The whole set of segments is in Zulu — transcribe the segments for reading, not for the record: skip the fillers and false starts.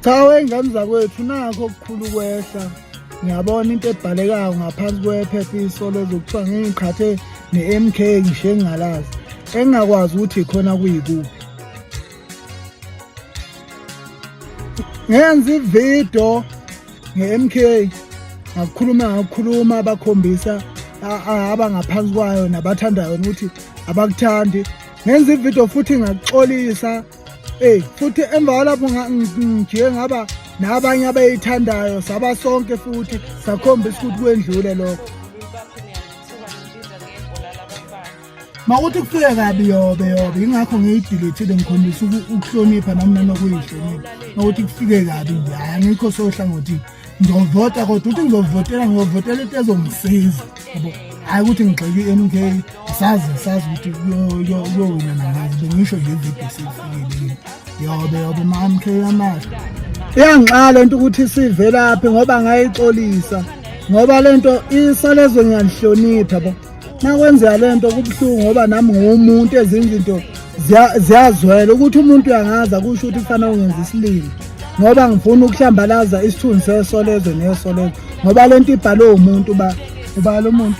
Cha wengane zakwethu nakho okukhulu kwehla. Ngiyabona into ebhalekayo ngaphansi kwephepha isolo ezokuthiwa ngiqhathe ne-MK ngisho engingalazi. Engingakwazi ukuthi ikhona kuyikuphi. Ngenza ividiyo nge-MK ngakukhuluma bakhombisa abangaphansi kwayo nabathandayo ukuthi abakuthandi. Ngenza ividiyo futhi ngakuxolisa futhi emva kwalapho ngijike ngaba nabanye abayithandayo saba sonke futhi sakhombisa ukuthi kwendlule lokho. Mawuthi kufike kabi yobe ingakho ngiyidilethile ngikhombisa ukuhlonipha nami nokuyishonipha. Mawuthi kufike kabi nje angikho sohlangothini. Ngizovota kodwa uthi ngizovotela into ezongisiza yabo. Hayi ukuthi ngigxeke i-MK sazi ukuthi yowina nangazi bengisho nje ividiyo sifikile yobe ma-MK amahle. Iyangixala into ukuthi sivelaphi ngoba ngayixolisa ngoba lento isalezo ngiyalihlonipha yabo. Nakwenzeka lento kubuhlungu ngoba nami ngumuntu ezinye izinto ziyazwela ukuthi umuntu uyangaza kusho ukuthi kufanele ungenza isilimo ngoba ngifuna ukuhlambalaza isithunzi sesolezo nesolezo ngoba lento ibhalwe umuntu ubalo umuntu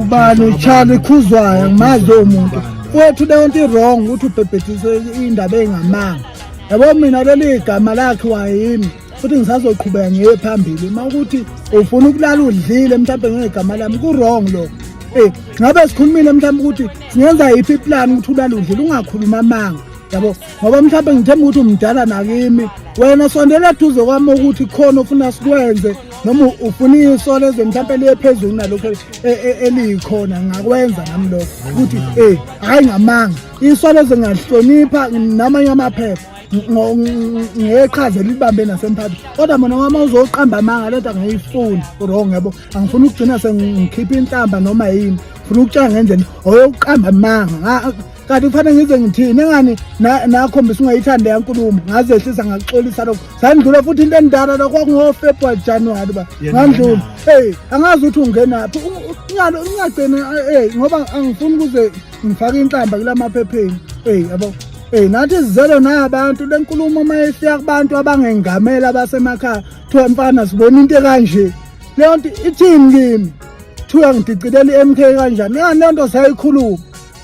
ubani uCharlie Khuzwayo ngimazi umuntu futhi lento i-wrong ukuthi ubhebhethise indaba engamanga yabo. Mina leli igama lakhe wayimi futhi ngisazoqhubeka ngiye phambili mawukuthi ufuna ukulala udlile mhlawumbe ngegama lami ku-wrong lo. Ngabe sikhulumile mhlawumbe ukuthi singenza yiphi iplan ukuthi ulala udlile ungakhuluma amanga yabo ngoba mhlawumbe ngithemba ukuthi umdala nakimi wena sondela duze kwami ukuthi khona ufuna sikwenze noma ufuna isolezo mhlawumbe liye phezulu nalokho elikhona ngakwenza nami lokho ukuthi hayi ngamanga isolezo ngalihlonipha namanye amaphepha ngeqhaza libambe nasemphakathini kodwa mina uma uzoqamba amanga lento ngiyifuni wrong yabo. Angifuni ukugcina sengikhipha inhlamba noma yini ngifuna ukutshela ngendlela oyokuqamba amanga kanti kufanele ngize ngithini engani nakhombisa ungayithandi yankulumo ngazehlisa ngakuxolisa lokho sandlula futhi into endala lokho kwakungo-February January ngandlula angazi ukuthi ungenaphi ungagcina ngoba angifuni ukuze ngifake inhlamba kula maphepheni yabo. Nathi sizelo nabantu lenkulumo uma ifika kubantu abangengamela abasemakhaya kuthiwa mfana sibona into kanje leyo nto ithini kimi kuthiwa ngidicilela i-MK kanjani leyo nto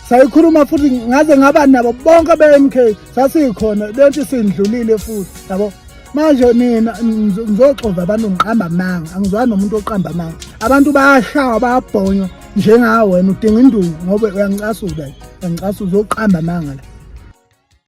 sayikhuluma futhi ngaze ngaba nabo bonke be-MK sasikhona leyo nto sindlulile futhi yabo. Manje nina ngizoxova abantu ngiqamba amanga angizwani nomuntu oqamba amanga. Abantu bayashawa bayabhonywa njengawe wena udinga induku ngoba uyangicasula uzoqamba amanga la.